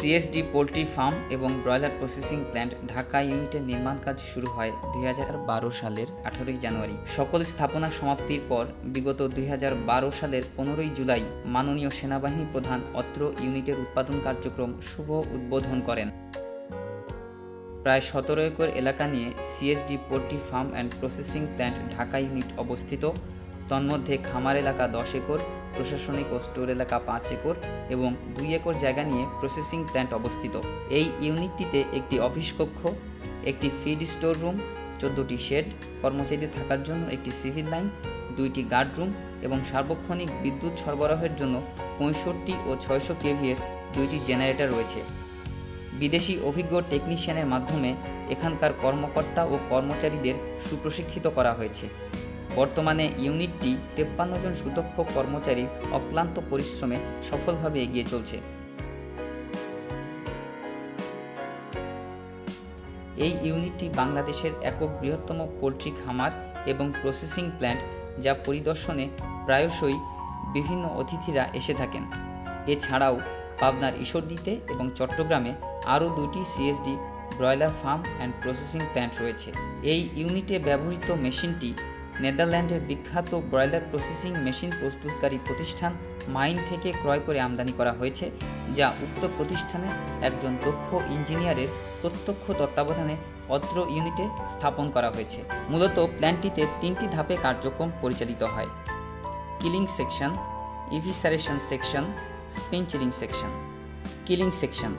CSD poultry farm এবং broiler processing plant Dhaka ইউনিটের নির্মাণ কাজ শুরু হয় 2012 সালের 18 জানুয়ারি। সকল স্থাপনা সমাপ্তির পর বিগত 2012 সালের 15 জুলাই মাননীয় সেনাবাহিনী প্রধান অত্র ইউনিটের উৎপাদন কার্যক্রম শুভ উদ্বোধন করেন। প্রায় 17 একর এলাকা নিয়ে CSD poultry farm and processing plant Dhaka unit অবস্থিত। তন্মধ্যে খামার এলাকা 10 একর, প্রশাসনিক ও স্টোর এলাকা 5 একর এবং 2 একর জায়গা নিয়ে প্রসেসিং প্ল্যান্ট অবস্থিত। এই ইউনিটটিতে একটি অফিস কক্ষ, একটি ফিড স্টোর রুম, 14টি শেড, কর্মচারীদের থাকার জন্য একটি সিভিল লাইন, 2টি গার্ড রুম এবং সার্বক্ষণিক বিদ্যুৎ সরবরাহের জন্য 65 ও 600 কেভিএর 2টি জেনারেটর রয়েছে। বিদেশি অভিজ্ঞ টেকনিশিয়ানের মাধ্যমে এখানকার কর্মকর্তা ও কর্মচারীদের সুপ্রশিক্ষিত করা হয়েছে। বর্তমানে ইউনিটটি 53 জন সুদক্ষ কর্মচারীর অক্লান্ত পরিশ্রমে সফলভাবে এগিয়ে চলছে। এই ইউনিটটি বাংলাদেশের একক বৃহত্তম পোলট্রি খামার এবং প্রসেসিং প্ল্যান্ট, যা পরিদর্শনে প্রায়শই বিভিন্ন অতিথিরা এসে থাকেন। এছাড়াও পাবনার ঈশ্বরদীতে এবং চট্টগ্রামে আরও 2টি CSD broiler farm and processing plant রয়েছে। এই ইউনিটে ব্যবহৃত মেশিনটি নেদারল্যান্ডের বিখ্যাত ব্রয়লার প্রসেসিং মেশিন প্রস্তুতকারী প্রতিষ্ঠান মাইন থেকে ক্রয় করে আমদানি করা হয়েছে, যা উক্ত প্রতিষ্ঠানের একজন দক্ষ ইঞ্জিনিয়ারের প্রত্যক্ষ তত্ত্বাবধানে অত্র ইউনিটে স্থাপন করা হয়েছে। মূলত প্ল্যান্টটিতে 3টি ধাপে কার্যক্রম পরিচালিত হয়: killing section, evisceration section, spin chilling section. Killing section,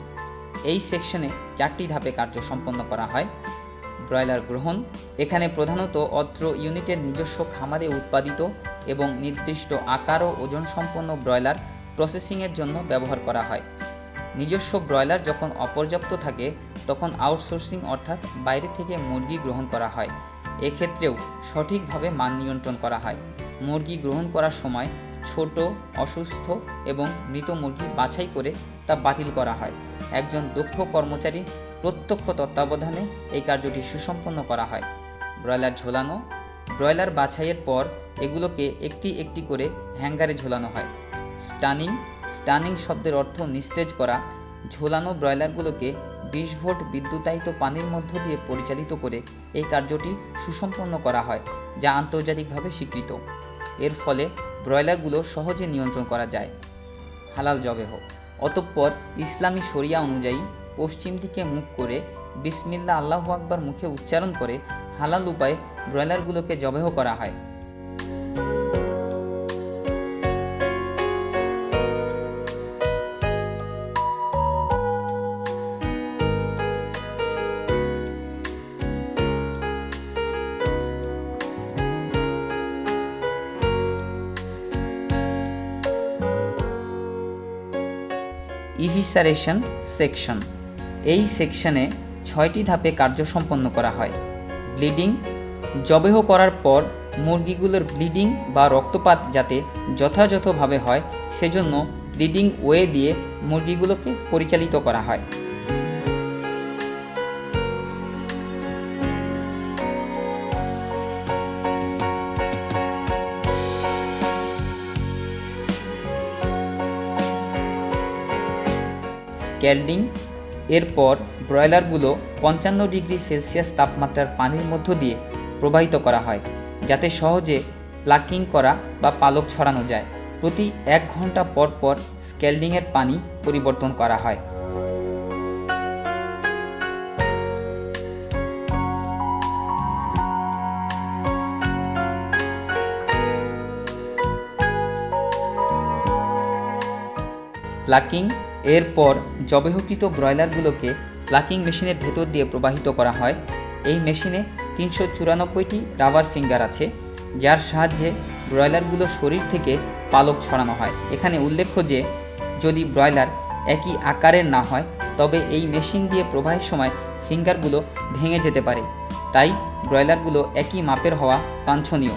এই সেকশনে 4টি ধাপে কার্য সম্পন্ন করা হয়। ব্রয়লার গ্রহণ, এখানে প্রধানত অত্র ইউনিটের নিজস্ব খামারে উৎপাদিত এবং নির্দিষ্ট আকার ও ওজন সম্পন্ন ব্রয়লার প্রসেসিংয়ের জন্য ব্যবহার করা হয়। নিজস্ব ব্রয়লার যখন অপর্যাপ্ত থাকে তখন আউটসোর্সিং অর্থাৎ বাইরে থেকে মুরগি গ্রহণ করা হয়। এক্ষেত্রেও সঠিকভাবে মান নিয়ন্ত্রণ করা হয়। মুরগি গ্রহণ করার সময় ছোট, অসুস্থ এবং মৃত মুরগি বাছাই করে তা বাতিল করা হয়। একজন দক্ষ কর্মচারী প্রত্যক্ষ তত্ত্বাবধানে এই কার্যটি সুসম্পন্ন করা হয়। ব্রয়লার ঝোলানো, ব্রয়লার বাছাইয়ের পর এগুলোকে একটি একটি করে হ্যাঙ্গারে ঝোলানো হয়। স্টানিং, স্টানিং শব্দের অর্থ নিস্তেজ করা। ঝোলানো ব্রয়লারগুলোকে 20 ভোল্ট বিদ্যুতায়িত পানির মধ্য দিয়ে পরিচালিত করে এই কার্যটি সুসম্পন্ন করা হয়, যা আন্তর্জাতিকভাবে স্বীকৃত। এর ফলে ব্রয়লারগুলো সহজে নিয়ন্ত্রণ করা যায়। হালাল জবেহ, অতঃপর ইসলামী শরিয়া অনুযায়ী পশ্চিম দিকে মুখ করে বিসমিল্লাহ আল্লাহু আকবার মুখে উচ্চারণ করে হালাল উপায়ে ব্রয়লারগুলোকে জবেহ করা হয়। ইভিসারেশন সেকশন, এই সেকশনে 6টি ধাপে কার্য সম্পন্ন করা হয়। ব্লিডিং, জবেহ করার পর মুরগিগুলোর ব্লিডিং বা রক্তপাত যাতে যথাযথভাবে হয় সেজন্য ব্লিডিং ওয়ে দিয়ে মুরগিগুলোকে পরিচালিত করা হয়। স্ক্যাল্ডিং, এরপর ব্রয়লারগুলো 55 ডিগ্রি সেলসিয়াস তাপমাত্রার পানির মধ্য দিয়ে প্রবাহিত করা হয় যাতে সহজে প্লাকিং করা বা পালক ছড়ানো যায়। প্রতি 1 ঘন্টা পর পর স্ক্যাল্ডিংয়ের পানি পরিবর্তন করা হয়। প্লাকিং, এরপর জবেহকৃত ব্রয়লারগুলোকে প্লাকিং মেশিনের ভেতর দিয়ে প্রবাহিত করা হয়। এই মেশিনে 394টি রাবার ফিঙ্গার আছে, যার সাহায্যে ব্রয়লারগুলোর শরীর থেকে পালক ছড়ানো হয়। এখানে উল্লেখ্য যে যদি ব্রয়লার একই আকারের না হয় তবে এই মেশিন দিয়ে প্রবাহের সময় ফিঙ্গারগুলো ভেঙে যেতে পারে, তাই ব্রয়লারগুলো একই মাপের হওয়া বাঞ্ছনীয়।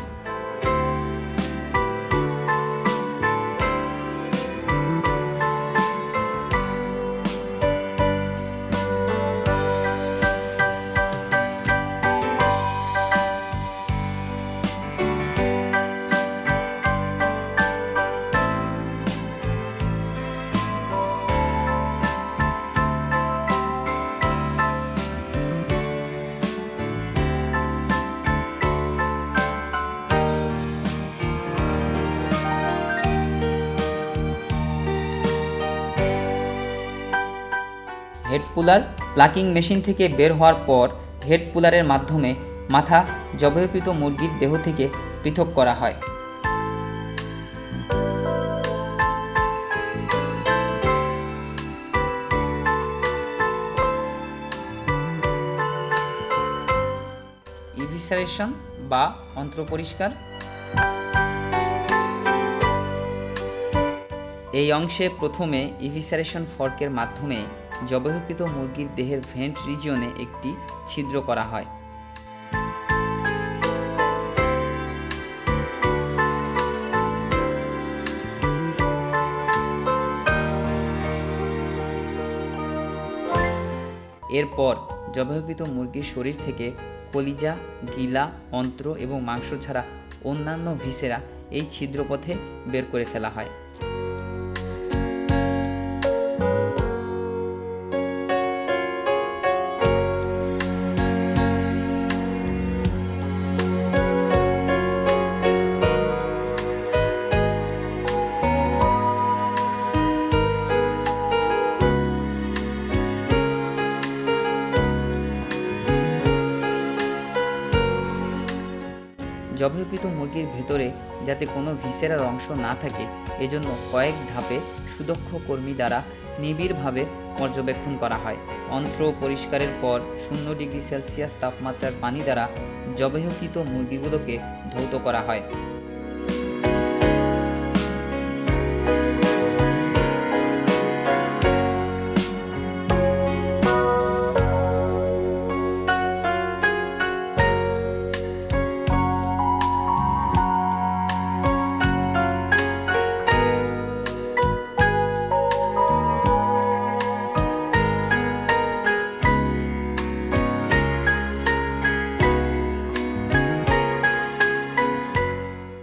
হেড পুলার প্লাকিং মেশিন থেকে বের হওয়ার পর হেড পুলারের মাধ্যমে মাথা জবাইকৃত মুরগির দেহ থেকে পৃথক করা হয়। ইভিসারেশন বা অন্ত্র পরিষ্কার। এই অংশে প্রথমে ইভিসারেশন ফর্কের মাধ্যমে জবাইকৃত মুরগির দেহের ভেন্ট রিজিয়নে একটি ছিদ্র করা হয়। এরপর জবাইকৃত মুরগির শরীর থেকে কলিজা, গিলা, অন্ত্র এবং মাংস ছাড়া অন্যান্য ভিসেরা এই ছিদ্রপথে বের করে ফেলা হয়। জবাইকৃত মুরগির ভেতরে যাতে কোনো ভিসেরার অংশ না থাকে এজন্য কয়েক ধাপে সুদক্ষ কর্মী দ্বারা নিবিড়ভাবে পর্যবেক্ষণ করা হয়। অন্ত্র পরিষ্কারের পর 0 ডিগ্রি সেলসিয়াস তাপমাত্রার পানি দ্বারা জবাইকৃত মুরগিগুলোকে ধৌত করা হয়।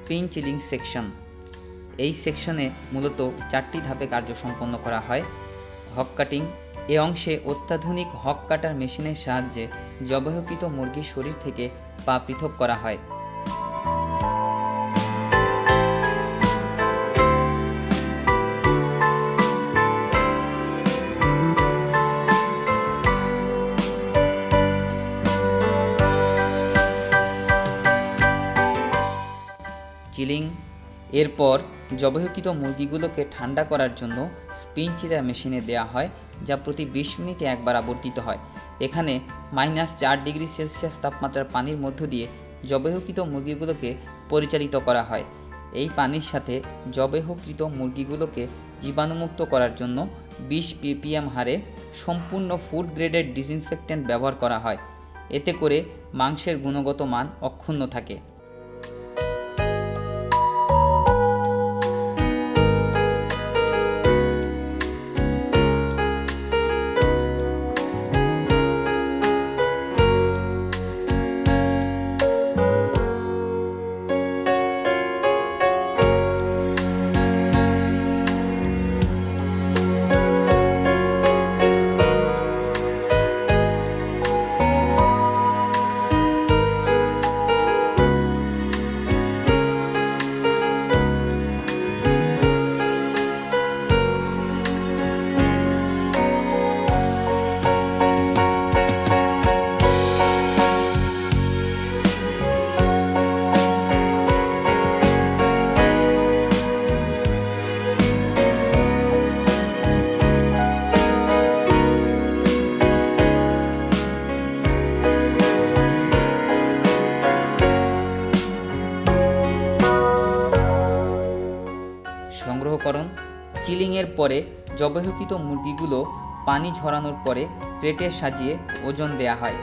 Pin chilling section. এই সেকশনে মূলত 4টি ধাপে কার্য সম্পন্ন করা হয়। হক কাটিং। এ অংশে অত্যাধুনিক হক কাটার মেশিনের সাহায্যে জবাইকৃত মুরগির শরীর থেকে পা পৃথক করা হয়। চিলিং। এরপর জবাইকৃত মুরগিগুলোকে ঠান্ডা করার জন্য স্পিন চিলার মেশিনে দেওয়া হয়, যা প্রতি 20 মিনিটে একবার আবর্তিত হয়। এখানে -4 ডিগ্রি সেলসিয়াস তাপমাত্রার পানির মধ্য দিয়ে জবাইকৃত মুরগিগুলোকে পরিচালিত করা হয়। এই পানির সাথে জবাইকৃত মুরগিগুলোকে জীবাণুমুক্ত করার জন্য 20 ppm হারে সম্পূর্ণ ফুড গ্রেডেড ডিসইনফেক্ট্যান্ট ব্যবহার করা হয়। এতে করে মাংসের গুণগত মান অক্ষুণ্ণ থাকে। সংগ্রহকরণ। চিলিংয়ের পরে জবাইকৃত মুরগিগুলো পানি ঝরানোর পরে ক্রেটে সাজিয়ে ওজন দেয়া হয়।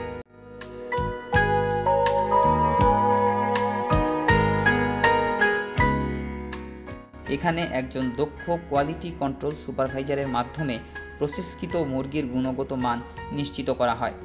এখানে একজন দক্ষ কোয়ালিটি কন্ট্রোল সুপারভাইজারের মাধ্যমে প্রসেসকৃত মুরগির গুণগত মান নিশ্চিত করা হয়।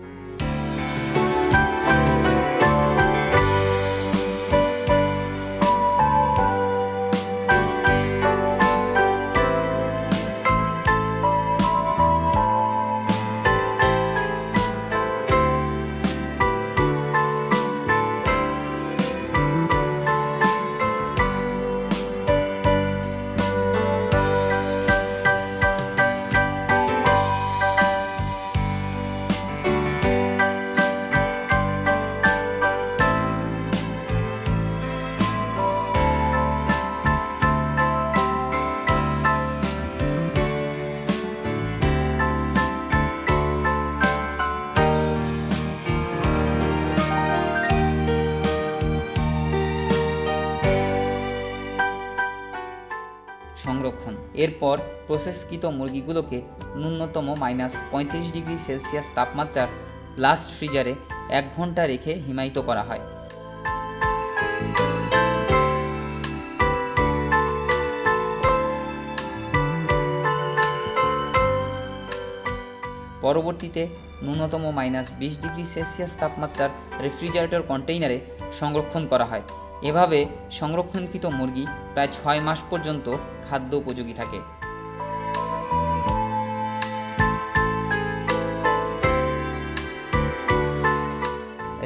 এরপর প্রসেসকৃত মুরগিগুলোকে ন্যূনতম -35°C তাপমাত্রার ব্লাস্ট ফ্রিজারে 1 ঘন্টা রেখে হিমায়িত করা হয়। পরবর্তীতে ন্যূনতম -20°C তাপমাত্রার রেফ্রিজারেটর কন্টেইনারে সংরক্ষণ করা হয়। এভাবে সংরক্ষণকৃত মুরগি প্রায় 6 মাস পর্যন্ত খাদ্য উপযোগী থাকে।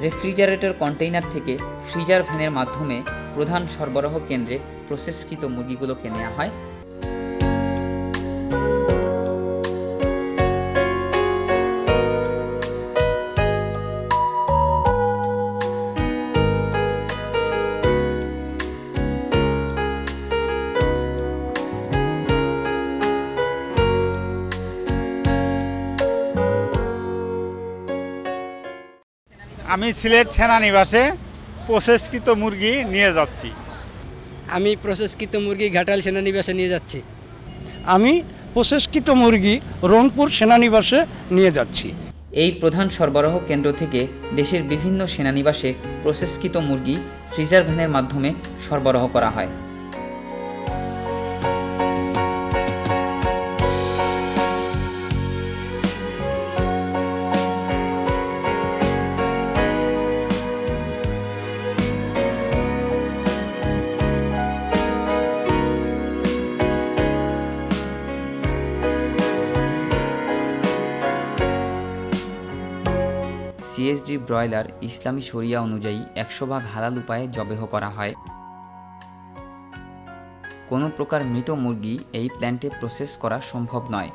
রেফ্রিজারেটর কন্টেইনার থেকে ফ্রিজার ভ্যানের মাধ্যমে প্রধান সরবরাহ কেন্দ্রে প্রসেসকৃত মুরগিগুলোকে নেওয়া হয়। আমি সিলেট সেনানিবাসে প্রসেসকৃত মুরগি নিয়ে যাচ্ছি। আমি প্রসেসকৃত মুরগি ঘাটাল সেনানিবাসে নিয়ে যাচ্ছি। আমি প্রসেসকৃত মুরগি রংপুর সেনানিবাসে নিয়ে যাচ্ছি। এই প্রধান সরবরাহ কেন্দ্র থেকে দেশের বিভিন্ন সেনানিবাসে প্রসেসকৃত মুরগি ফ্রিজার ভ্যানের মাধ্যমে সরবরাহ করা হয়। সিএসডি ব্রয়লার ইসলামী শরিয়া অনুযায়ী 100% হালাল উপায়ে জবেহ করা হয়। কোনো প্রকার মৃত মুরগি এই প্ল্যান্টে প্রসেস করা সম্ভব নয়,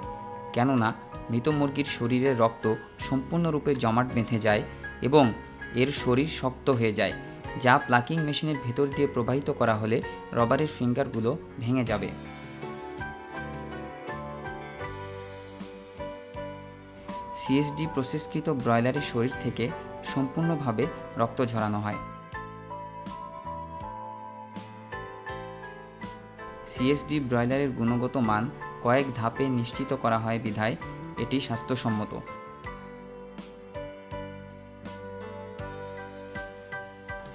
কেননা মৃত মুরগির শরীরের রক্ত সম্পূর্ণরূপে জমাট বেঁধে যায় এবং এর শরীর শক্ত হয়ে যায়, যা প্লাকিং মেশিনের ভেতর দিয়ে প্রবাহিত করা হলে রবারের ফিঙ্গারগুলো ভেঙে যাবে। সিএসডি প্রসেসকৃত ব্রয়লারের শরীর থেকে সম্পূর্ণভাবে রক্ত ঝরানো হয়। সিএসডি ব্রয়লারের গুণগত মান কয়েক ধাপে নিশ্চিত করা হয় বিধায় এটি স্বাস্থ্যসম্মত।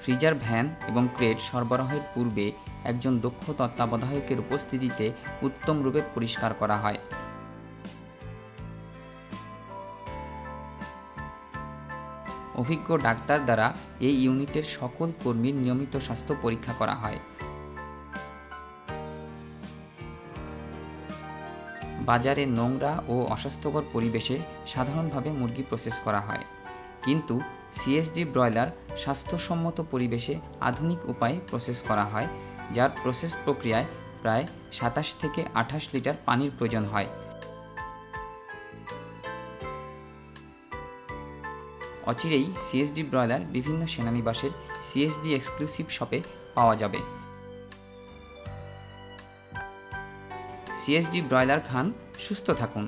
ফ্রিজার ভ্যান এবং ক্রেট সরবরাহের পূর্বে একজন দক্ষ তত্ত্বাবধায়কের উপস্থিতিতে উত্তম রূপে পরিষ্কার করা হয়। অভিজ্ঞ ডাক্তার দ্বারা এই ইউনিটের সকল কর্মীর নিয়মিত স্বাস্থ্য পরীক্ষা করা হয়। বাজারে নোংরা ও অস্বাস্থ্যকর পরিবেশে সাধারণভাবে মুরগি প্রসেস করা হয়, কিন্তু সিএসডি ব্রয়লার স্বাস্থ্যসম্মত পরিবেশে আধুনিক উপায়ে প্রসেস করা হয়, যার প্রসেস প্রক্রিয়ায় প্রায় 27 থেকে 28 লিটার পানির প্রয়োজন হয়। অচিরেই সিএসডি ব্রয়লার বিভিন্ন সেনানিবাসের সিএসডি এক্সক্লুসিভ শপে পাওয়া যাবে। সিএসডি ব্রয়লার খান, সুস্থ থাকুন।